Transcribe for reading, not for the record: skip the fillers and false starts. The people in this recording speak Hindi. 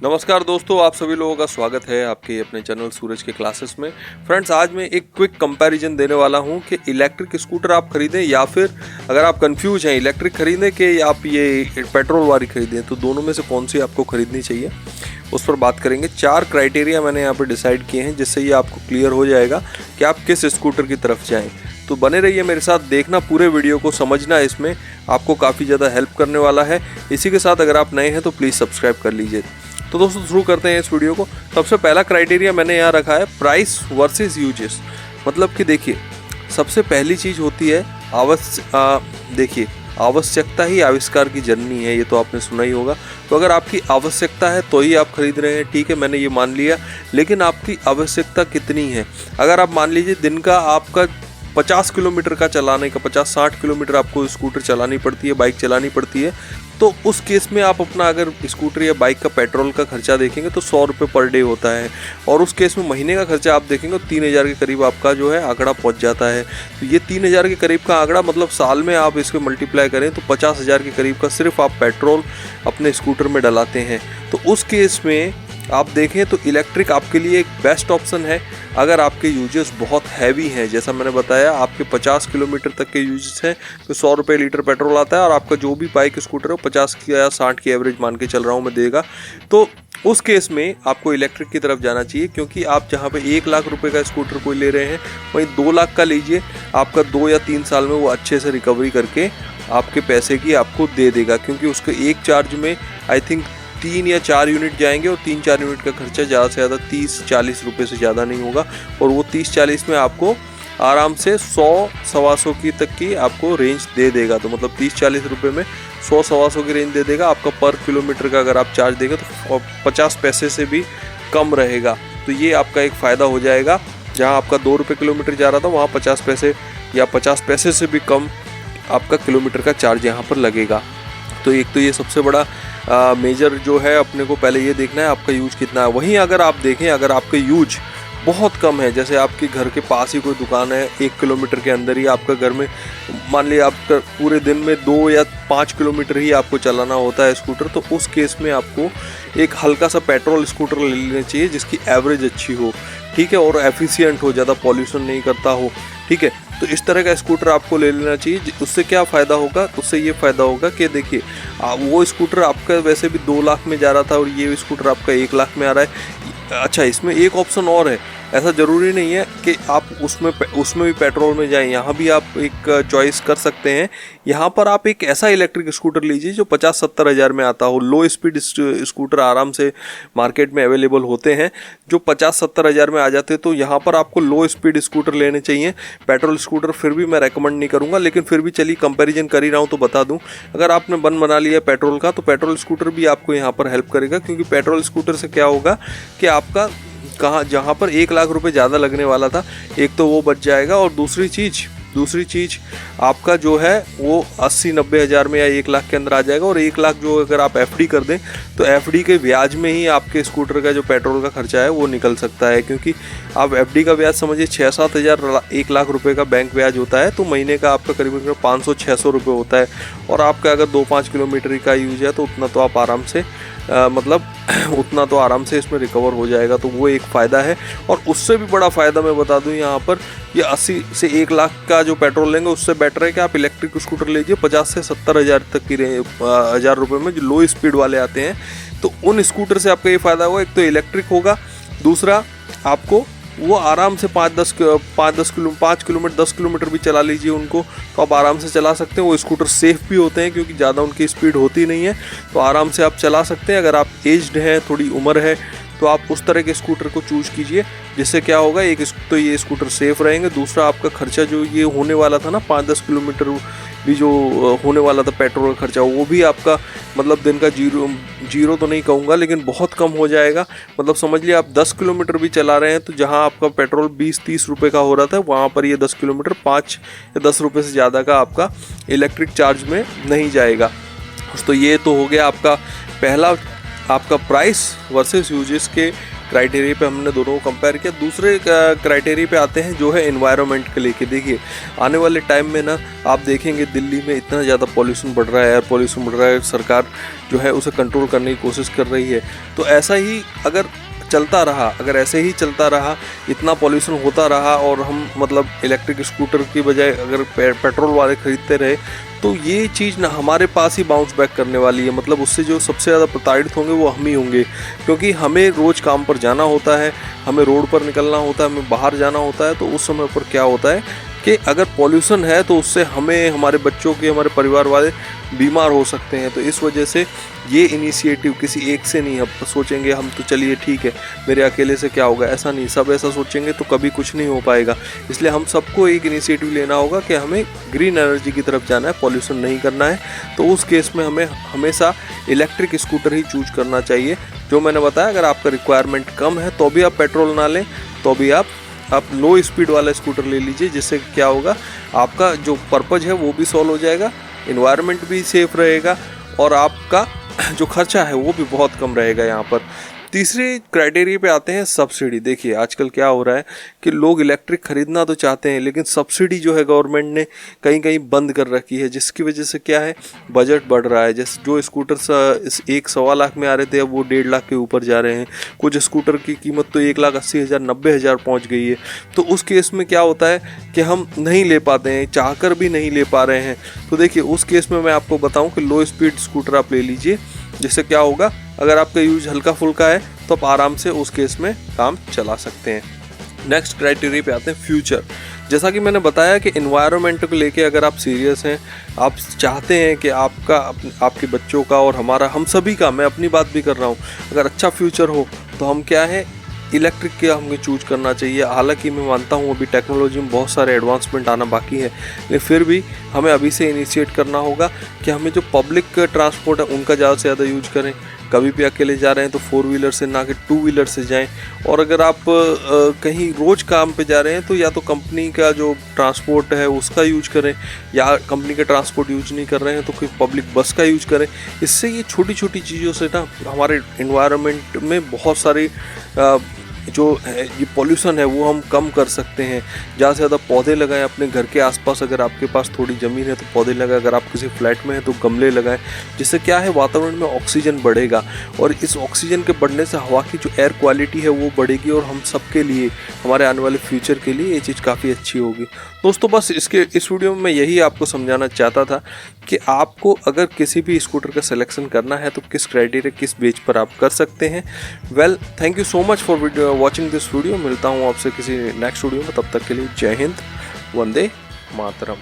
नमस्कार दोस्तों, आप सभी लोगों का स्वागत है आपके अपने चैनल सूरज के क्लासेस में। फ्रेंड्स, आज मैं एक क्विक कंपैरिजन देने वाला हूं कि इलेक्ट्रिक स्कूटर आप खरीदें या फिर अगर आप कंफ्यूज हैं इलेक्ट्रिक खरीदें कि आप ये पेट्रोल वाली खरीदें, तो दोनों में से कौन सी आपको खरीदनी चाहिए उस पर बात करेंगे। 4 क्राइटेरिया मैंने यहाँ पर डिसाइड किए हैं जिससे ये आपको क्लियर हो जाएगा कि आप किस स्कूटर की तरफ जाएँ। तो बने रहिए मेरे साथ, देखना पूरे वीडियो को, समझना इसमें आपको काफ़ी ज़्यादा हेल्प करने वाला है। इसी के साथ अगर आप नए हैं तो प्लीज़ सब्सक्राइब कर लीजिए। तो दोस्तों शुरू करते हैं इस वीडियो को। सबसे पहला क्राइटेरिया मैंने यहाँ रखा है प्राइस वर्सेस यूजेस। मतलब कि देखिए, सबसे पहली चीज़ होती है देखिए, आवश्यकता ही आविष्कार की जननी है, ये तो आपने सुना ही होगा। तो अगर आपकी आवश्यकता है तो ही आप खरीद रहे हैं, ठीक है, मैंने ये मान लिया। लेकिन आपकी आवश्यकता कितनी है? अगर आप मान लीजिए दिन का आपका 50 किलोमीटर का चलाने का 50-60 किलोमीटर आपको स्कूटर चलानी पड़ती है, बाइक चलानी पड़ती है, तो उस केस में आप अपना अगर स्कूटर या बाइक का पेट्रोल का खर्चा देखेंगे तो 100 रुपये पर डे होता है। और उस केस में महीने का खर्चा आप देखेंगे तो 3000 के करीब आपका जो है आंकड़ा पहुंच जाता है। तो ये 3000 के करीब का आंकड़ा, मतलब साल में आप इसके मल्टीप्लाई करें तो 50,000 के करीब का सिर्फ आप पेट्रोल अपने स्कूटर में डलाते हैं। तो उस केस में आप देखें तो इलेक्ट्रिक आपके लिए एक बेस्ट ऑप्शन है। अगर आपके यूजेस बहुत हैवी हैं, जैसा मैंने बताया आपके 50 किलोमीटर तक के यूजेस हैं, तो 100 रुपये लीटर पेट्रोल आता है और आपका जो भी बाइक स्कूटर है 50 या 60 की एवरेज मान के चल रहा हूँ मैं देगा। तो उस केस में आपको इलेक्ट्रिक की तरफ जाना चाहिए, क्योंकि आप जहाँ पे 1 लाख रुपए का स्कूटर कोई ले रहे हैं वहीं 2 लाख का लीजिए, आपका 2 या 3 साल में वो अच्छे से रिकवरी करके आपके पैसे की आपको दे देगा। क्योंकि उसके एक चार्ज में आई थिंक 3 या 4 यूनिट जाएंगे और 3-4 यूनिट का खर्चा ज़्यादा से ज़्यादा 30-40 रुपये से ज़्यादा नहीं होगा। और वो 30-40 में आपको आराम से 100-125 की तक की आपको रेंज दे देगा। तो मतलब 30-40 रुपये में 100-125 की रेंज दे देगा। आपका पर किलोमीटर का अगर आप चार्ज देंगे तो 50 पैसे से भी कम रहेगा। तो ये आपका एक फ़ायदा हो जाएगा। जहाँ आपका 2 रुपये किलोमीटर जा रहा था वहाँ 50 पैसे या 50 पैसे से भी कम आपका किलोमीटर का चार्ज यहाँ पर लगेगा। तो एक तो ये सबसे बड़ा मेजर जो है, अपने को पहले ये देखना है आपका यूज कितना है। वहीं अगर आप देखें, अगर आपका यूज बहुत कम है, जैसे आपके घर के पास ही कोई दुकान है, 1 किलोमीटर के अंदर ही आपका घर में, मान लिया आपका पूरे दिन में 2 या 5 किलोमीटर ही आपको चलाना होता है स्कूटर, तो उस केस में आपको एक हल्का सा पेट्रोल स्कूटर ले लेना चाहिए जिसकी एवरेज अच्छी हो, ठीक है, और एफिशिएंट हो, ज़्यादा पॉल्यूशन नहीं करता हो, ठीक है। तो इस तरह का स्कूटर आपको ले लेना चाहिए। उससे क्या फ़ायदा होगा? उससे ये फ़ायदा होगा कि देखिए, वो स्कूटर आपका वैसे भी 2 लाख में जा रहा था और ये स्कूटर आपका 1 लाख में आ रहा है। अच्छा, इसमें एक ऑप्शन और है, ऐसा ज़रूरी नहीं है कि आप उसमें भी पेट्रोल में जाएं, यहाँ भी आप एक चॉइस कर सकते हैं। यहाँ पर आप एक ऐसा इलेक्ट्रिक स्कूटर लीजिए जो 50-70 हज़ार में आता हो। लो स्पीड स्कूटर आराम से मार्केट में अवेलेबल होते हैं जो 50-70 हज़ार में आ जाते हैं। तो यहाँ पर आपको लो स्पीड स्कूटर लेने चाहिए। पेट्रोल स्कूटर फिर भी मैं रेकमेंड नहीं करूँगा, लेकिन फिर भी चलिए कंपैरिजन कर ही रहा हूँ तो बता दूँ। अगर आपने बना लिया पेट्रोल का, तो पेट्रोल स्कूटर भी आपको यहाँ पर हेल्प करेगा, क्योंकि पेट्रोल स्कूटर से क्या होगा कि आपका जहाँ पर 1 लाख रुपए ज़्यादा लगने वाला था, एक तो वो बच जाएगा, और दूसरी चीज़ आपका जो है वो 80-90 हज़ार में या 1 लाख के अंदर आ जाएगा। और 1 लाख जो अगर आप एफडी कर दें तो एफडी के ब्याज में ही आपके स्कूटर का जो पेट्रोल का खर्चा है वो निकल सकता है। क्योंकि आप एफडी का ब्याज समझिए 6-7 हज़ार 1 लाख रुपए का बैंक ब्याज होता है, तो महीने का आपका करीबन 500-600 रुपये होता है। और आपका अगर 2-5 किलोमीटर का यूज है तो उतना तो आप आराम से उतना तो आराम से इसमें रिकवर हो जाएगा। तो वो एक फ़ायदा है। और उससे भी बड़ा फ़ायदा मैं बता दूं, यहाँ पर ये 80 से 1 लाख का जो पेट्रोल लेंगे उससे बेटर है कि आप इलेक्ट्रिक स्कूटर लीजिए 50 से 70 हज़ार तक की हज़ार रुपये में, जो लो स्पीड वाले आते हैं। तो उन स्कूटर से आपका ये फ़ायदा होगा, एक तो इलेक्ट्रिक होगा, दूसरा आपको वो आराम से 5 किलोमीटर 10 किलोमीटर भी चला लीजिए उनको, तो आप आराम से चला सकते हैं। वो स्कूटर सेफ़ भी होते हैं क्योंकि ज़्यादा उनकी स्पीड होती नहीं है, तो आराम से आप चला सकते हैं। अगर आप एज्ड हैं, थोड़ी उम्र है, तो आप उस तरह के स्कूटर को चूज कीजिए, जिससे क्या होगा, एक तो ये स्कूटर सेफ़ रहेंगे, दूसरा आपका खर्चा जो ये होने वाला था ना 5-10 किलोमीटर भी जो होने वाला था पेट्रोल का खर्चा, वो भी आपका मतलब दिन का जीरो तो नहीं कहूँगा, लेकिन बहुत कम हो जाएगा। मतलब समझ लिया आप 10 किलोमीटर भी चला रहे हैं तो जहाँ आपका पेट्रोल 20-30 रुपये का हो रहा था, वहाँ पर ये 10 किलोमीटर 5 या 10 रुपये से ज़्यादा का आपका इलेक्ट्रिक चार्ज में नहीं जाएगा। तो ये तो हो गया आपका पहला, आपका प्राइस वर्सेस यूजेस के क्राइटेरिया पे हमने दोनों को कंपेयर किया। दूसरे क्राइटेरिया पे आते हैं जो है एनवायरनमेंट के लेके। देखिए आने वाले टाइम में ना आप देखेंगे दिल्ली में इतना ज़्यादा पॉल्यूशन बढ़ रहा है, एयर पॉल्यूशन बढ़ रहा है, सरकार जो है उसे कंट्रोल करने की कोशिश कर रही है। तो ऐसा ही अगर चलता रहा, अगर ऐसे ही चलता रहा, इतना पॉल्यूशन होता रहा और हम मतलब इलेक्ट्रिक स्कूटर की बजाय अगर पेट्रोल वाले खरीदते रहे, तो ये चीज़ ना हमारे पास ही बाउंस बैक करने वाली है। मतलब उससे जो सबसे ज़्यादा प्रताड़ित होंगे वो हम ही होंगे, क्योंकि हमें रोज़ काम पर जाना होता है, हमें रोड पर निकलना होता है, हमें बाहर जाना होता है। तो उस समय पर क्या होता है कि अगर पॉल्यूशन है तो उससे हमें, हमारे बच्चों के, हमारे परिवार वाले बीमार हो सकते हैं। तो इस वजह से ये इनिशिएटिव किसी एक से नहीं, अब सोचेंगे हम तो चलिए ठीक है मेरे अकेले से क्या होगा, ऐसा नहीं। सब ऐसा सोचेंगे तो कभी कुछ नहीं हो पाएगा। इसलिए हम सबको एक इनिशिएटिव लेना होगा कि हमें ग्रीन एनर्जी की तरफ जाना है, पॉल्यूशन नहीं करना है। तो उस केस में हमें हमेशा इलेक्ट्रिक स्कूटर ही चूज करना चाहिए। जो मैंने बताया, अगर आपका रिक्वायरमेंट कम है तो भी आप पेट्रोल ना लें, तो भी आप लो स्पीड वाला स्कूटर ले लीजिए। जिससे क्या होगा, आपका जो पर्पज़ है वो भी सॉल्व हो जाएगा, इन्वायरमेंट भी सेफ रहेगा और आपका जो खर्चा है वो भी बहुत कम रहेगा यहाँ पर। तीसरे क्राइटेरिया पे आते हैं सब्सिडी। देखिए आजकल क्या हो रहा है कि लोग इलेक्ट्रिक खरीदना तो चाहते हैं, लेकिन सब्सिडी जो है गवर्नमेंट ने कहीं कहीं बंद कर रखी है, जिसकी वजह से क्या है, बजट बढ़ रहा है। जैसे जो स्कूटर 1-1.25 लाख में आ रहे थे, अब वो 1.5 लाख के ऊपर जा रहे हैं। कुछ स्कूटर की कीमत तो 1,80,000 90,000 पहुँच गई है। तो उस केस में क्या होता है कि हम नहीं ले पाते हैं, चाहकर भी नहीं ले पा रहे हैं। तो देखिए उस केस में मैं आपको बताऊँ कि लो स्पीड स्कूटर आप ले लीजिए। जिससे क्या होगा, अगर आपका यूज हल्का फुल्का है तो आप आराम से उस केस में काम चला सकते हैं। नेक्स्ट क्राइटेरिया पे आते हैं फ्यूचर। जैसा कि मैंने बताया कि एनवायरनमेंट को लेके अगर आप सीरियस हैं, आप चाहते हैं कि आपके बच्चों का और हमारा, हम सभी का, मैं अपनी बात भी कर रहा हूँ, अगर अच्छा फ्यूचर हो तो हम क्या है, इलेक्ट्रिक के हमें चूज करना चाहिए। हालांकि मैं मानता हूँ अभी टेक्नोलॉजी में बहुत सारे एडवांसमेंट आना बाकी है, लेकिन फिर भी हमें अभी से इनिशिएट करना होगा कि हमें जो पब्लिक ट्रांसपोर्ट है उनका ज़्यादा से ज़्यादा यूज करें। कभी भी अकेले जा रहे हैं तो 4 व्हीलर से ना कि 2 व्हीलर से जाएं। और अगर आप कहीं रोज़ काम पे जा रहे हैं तो या तो कंपनी का जो ट्रांसपोर्ट है उसका यूज करें, या कंपनी का ट्रांसपोर्ट यूज नहीं कर रहे हैं तो कोई पब्लिक बस का यूज करें। इससे ये छोटी छोटी चीज़ों से ना हमारे इन्वायरमेंट में बहुत सारी जो है ये पॉल्यूशन है वो हम कम कर सकते हैं। ज़्यादा से ज़्यादा पौधे लगाएं अपने घर के आसपास। अगर आपके पास थोड़ी ज़मीन है तो पौधे लगाएं, अगर आप किसी फ्लैट में हैं तो गमले लगाएं। जिससे क्या है, वातावरण में ऑक्सीजन बढ़ेगा और इस ऑक्सीजन के बढ़ने से हवा की जो एयर क्वालिटी है वो बढ़ेगी और हम सबके लिए, हमारे आने वाले फ्यूचर के लिए ये चीज़ काफ़ी अच्छी होगी। दोस्तों बस इस वीडियो में मैं यही आपको समझाना चाहता था कि आपको अगर किसी भी स्कूटर का सिलेक्शन करना है तो किस क्राइटेरिया, किस बेस पर आप कर सकते हैं। Well, thank you so much for watching this video. मिलता हूँ आपसे किसी नेक्स्ट वीडियो में, तब तक के लिए जय हिंद, वंदे मातरम।